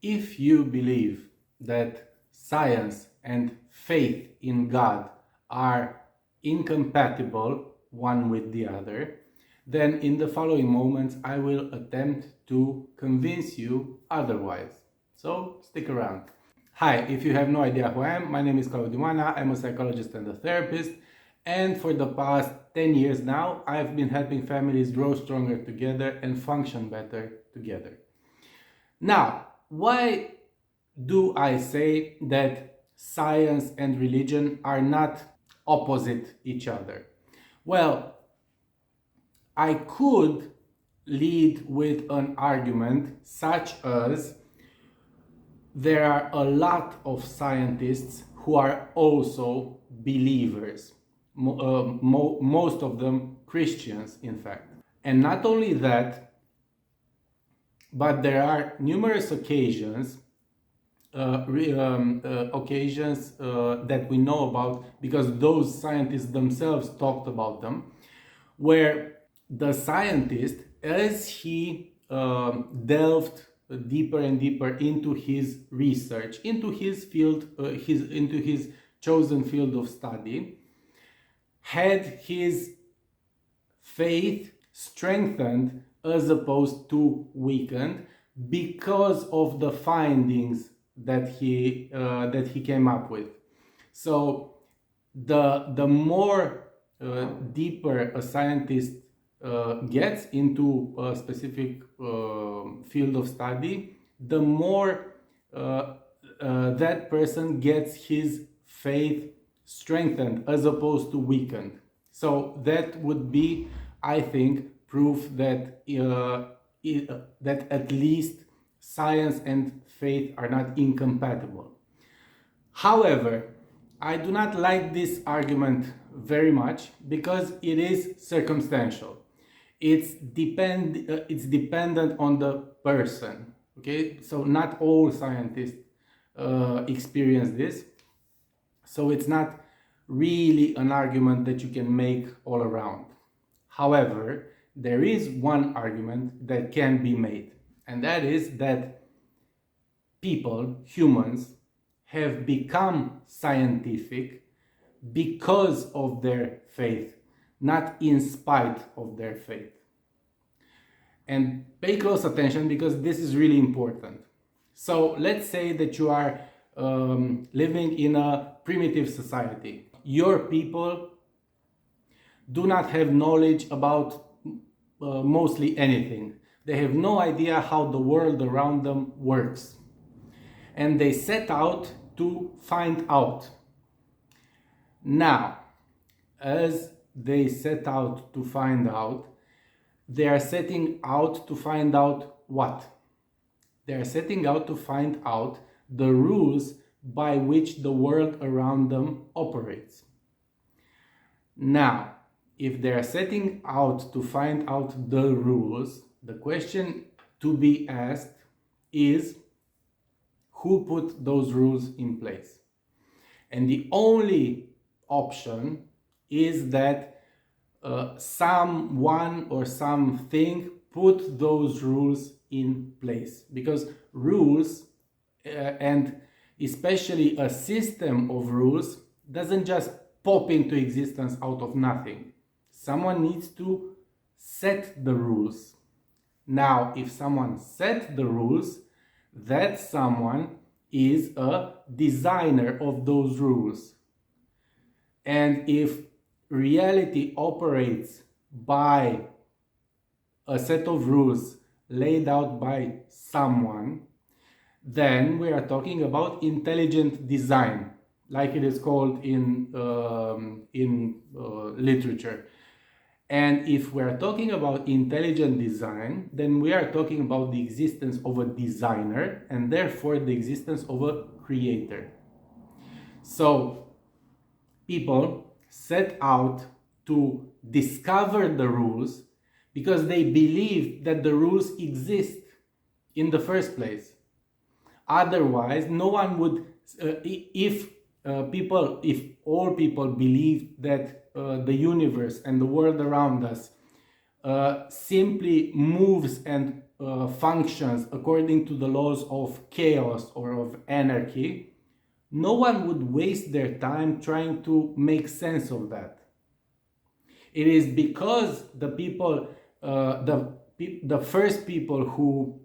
If you believe that science and faith in God are incompatible one with the other, then in the following moments I will attempt to convince you otherwise. So stick around. Hi, if you have no idea who I am, my name is Claudiu Manea. I'm a psychologist and a therapist, and for the past 10 years now I've been helping families grow stronger together and function better together. Now, why do I say that science and religion are not opposite each other? Well, I could lead with an argument such as there are a lot of scientists who are also believers, most of them Christians, in fact. And not only that, but there are numerous occasions that we know about because those scientists themselves talked about them, where the scientist, as he delved deeper and deeper into his research, into his field, into his chosen field of study, had his faith strengthened as opposed to weakened because of the findings that he came up with. So the more deeper a scientist gets into a specific field of study, the more that person gets his faith strengthened as opposed to weakened. So that would be, I think, proof that that at least science and faith are not incompatible. However, I do not like this argument very much because it is circumstantial. It's dependent on the person. Okay, so not all scientists experience this. So it's not really an argument that you can make all around. However, there is one argument that can be made, and that is that people, humans, have become scientific because of their faith, not in spite of their faith. And pay close attention because this is really important. So let's say that you are living in a primitive society. Your people do not have knowledge about mostly anything. They have no idea how the world around them works. And they set out to find out. Now, as they set out to find out, they are setting out to find out what? They are setting out to find out the rules by which the world around them operates. Now, if they are setting out to find out the rules, the question to be asked is, who put those rules in place? And the only option is that someone or something put those rules in place, because rules and especially a system of rules doesn't just pop into existence out of nothing. Someone needs to set the rules. Now, if someone set the rules, that someone is a designer of those rules. And if reality operates by a set of rules laid out by someone, then we are talking about intelligent design, like it is called in literature. And if we are talking about intelligent design, then we are talking about the existence of a designer and therefore the existence of a creator. So people set out to discover the rules because they believe that the rules exist in the first place. Otherwise, no one would, if all people believe that the universe and the world around us simply moves and functions according to the laws of chaos or of anarchy, no one would waste their time trying to make sense of that. It is because the people, the first people who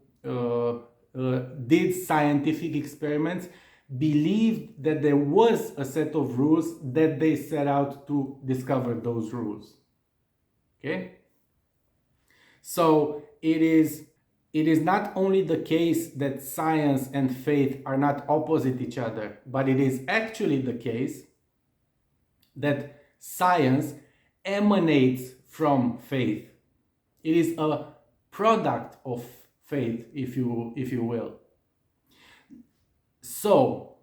did scientific experiments believed that there was a set of rules that they set out to discover those rules. Okay? So it is not only the case that science and faith are not opposite each other, but it is actually the case that science emanates from faith. It is a product of faith, if you will. So,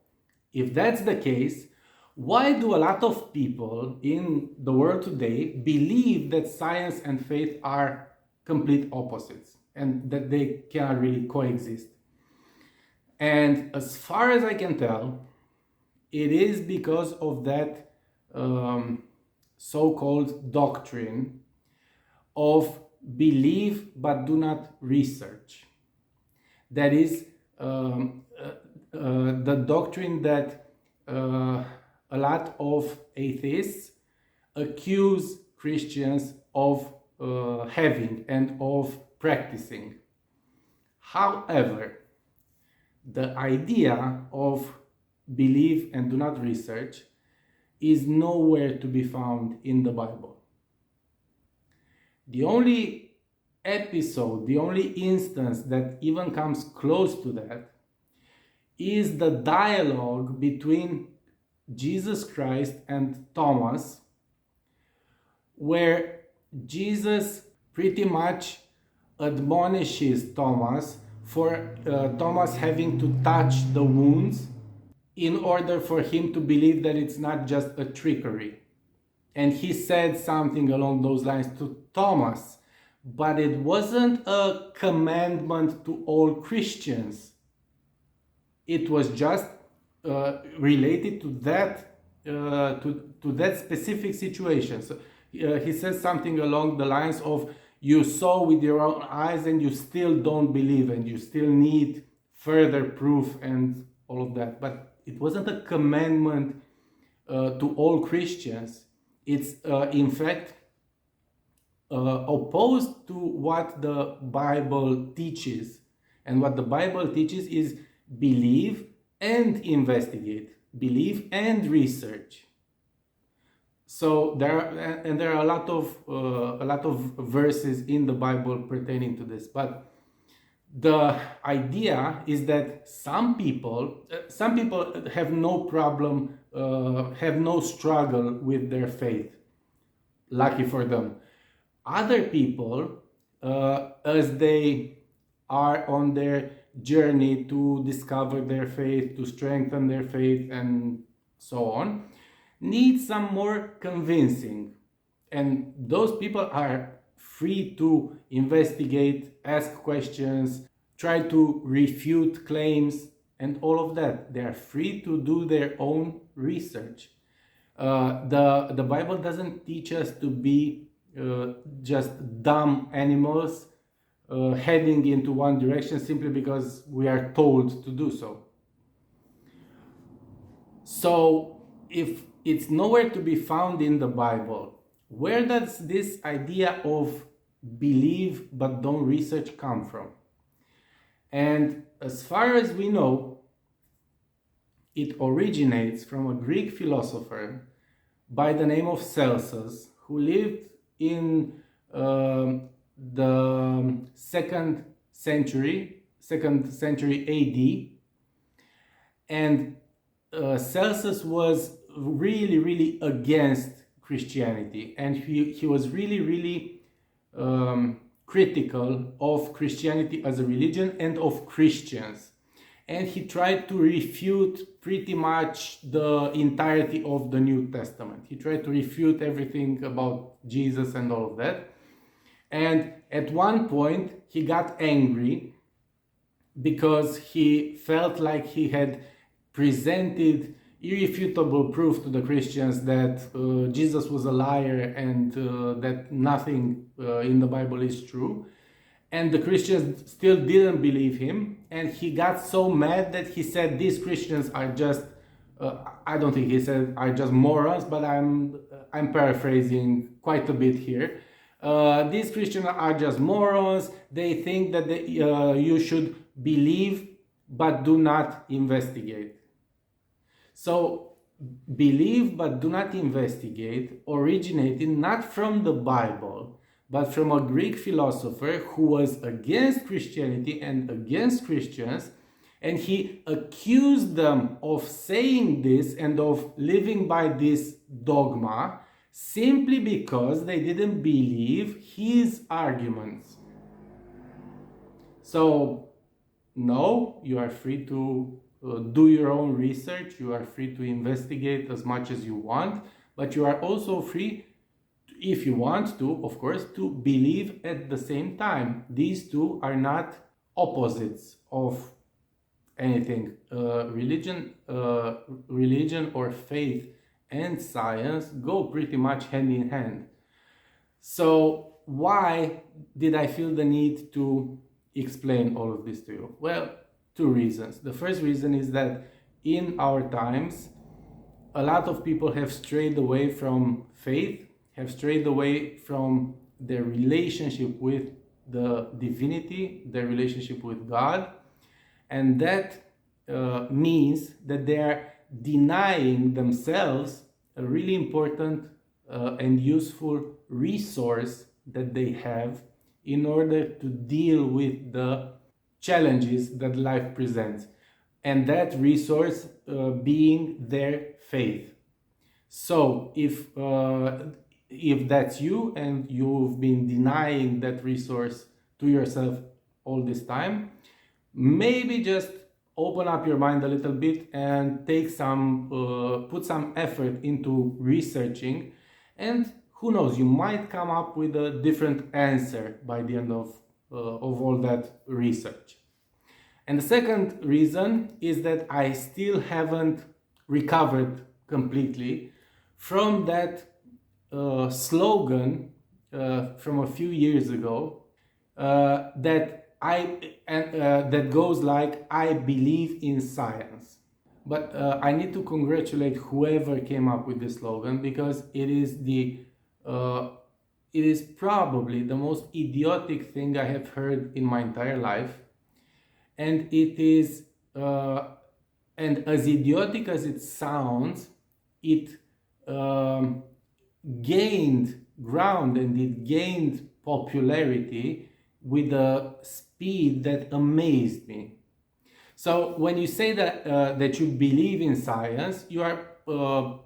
if that's the case, why do a lot of people in the world today believe that science and faith are complete opposites and that they cannot really coexist? And as far as I can tell, it is because of that so-called doctrine of believe but do not research. That is the doctrine that a lot of atheists accuse Christians of having and of practicing. However, the idea of believe and do not research is nowhere to be found in the Bible. The only episode, the only instance that even comes close to that is the dialogue between Jesus Christ and Thomas, where Jesus pretty much admonishes Thomas for Thomas having to touch the wounds in order for him to believe that it's not just a trickery. And he said something along those lines to Thomas, but it wasn't a commandment to all Christians. It was just related to that to that specific situation. So he says something along the lines of, you saw with your own eyes and you still don't believe and you still need further proof and all of that. But it wasn't a commandment to all Christians. It's in fact opposed to what the Bible teaches. And what the Bible teaches is believe and investigate, believe and research. So there are a lot of verses in the Bible pertaining to this, but the idea is that some people have no problem, have no struggle with their faith. Lucky for them. Other people, as they are on their journey to discover their faith, to strengthen their faith, and so on, need some more convincing. And those people are free to investigate, ask questions, try to refute claims, and all of that. They are free to do their own research. The Bible doesn't teach us to be just dumb animals heading into one direction simply because we are told to do so. So if it's nowhere to be found in the Bible, where does this idea of believe but don't research come from? And as far as we know, it originates from a Greek philosopher by the name of Celsus, who lived in the second century AD. And Celsus was really against Christianity, and he was really critical of Christianity as a religion and of Christians, and he tried to refute pretty much the entirety of the New Testament. He tried to refute everything about Jesus and all of that, and at one point he got angry because he felt like he had presented irrefutable proof to the Christians that Jesus was a liar and that nothing in the Bible is true. And the Christians still didn't believe him, and he got so mad that he said these Christians are just I don't think he said are just morons, but I'm paraphrasing quite a bit here. These Christians are just morons. They think that you should believe but do not investigate. So believe but do not investigate originated not from the Bible, but from a Greek philosopher who was against Christianity and against Christians, and he accused them of saying this and of living by this dogma simply because they didn't believe his arguments. So, no, you are free to do your own research, you are free to investigate as much as you want, but you are also free, if you want to, of course, to believe at the same time. These two are not opposites of anything. Religion or faith and science go pretty much hand in hand. So why did I feel the need to explain all of this to you? Well, two reasons. The first reason is that in our times, a lot of people have strayed away from faith, have strayed away from their relationship with the divinity, their relationship with God, and that means that they are denying themselves a really important and useful resource that they have in order to deal with the challenges that life presents, and that resource being their faith. So if that's you and you've been denying that resource to yourself all this time, maybe just open up your mind a little bit and put some effort into researching, and who knows, you might come up with a different answer by the end of all that research. And the second reason is that I still haven't recovered completely from that slogan from a few years ago that goes like, I believe in science. But I need to congratulate whoever came up with this slogan, because it is probably the most idiotic thing I have heard in my entire life. And it is, and as idiotic as it sounds, it gained ground and it gained popularity with a speed that amazed me. So when you say that you believe in science, you are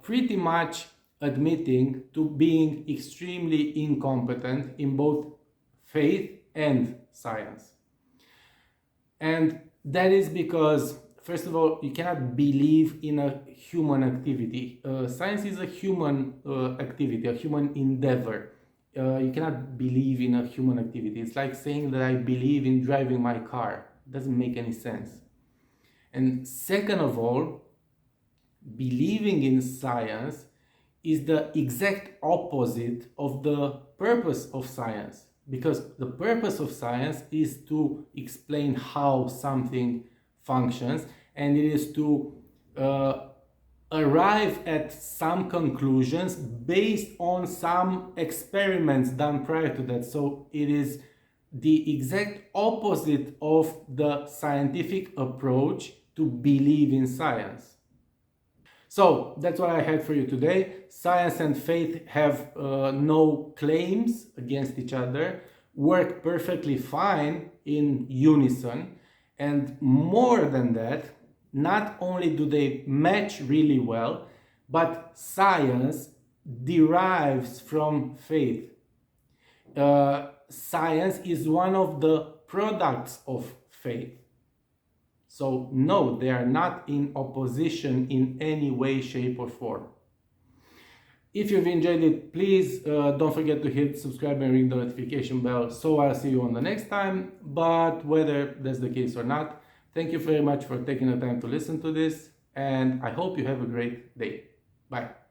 pretty much admitting to being extremely incompetent in both faith and science. And that is because, first of all, you cannot believe in a human activity. Science is a human activity, a human endeavor. You cannot believe in a human activity. It's like saying that I believe in driving my car. It doesn't make any sense. And second of all, believing in science is the exact opposite of the purpose of science. Because the purpose of science is to explain how something functions, and it is to arrive at some conclusions based on some experiments done prior to that. So it is the exact opposite of the scientific approach to believe in science. So that's what I had for you today. Science and faith have no claims against each other, work perfectly fine in unison, and more than that, not only do they match really well, but science derives from faith. Science is one of the products of faith. So no, they are not in opposition in any way, shape or form. If you've enjoyed it, please don't forget to hit subscribe and ring the notification bell so I'll see you on the next time. But whether that's the case or not, thank you very much for taking the time to listen to this, and I hope you have a great day. Bye.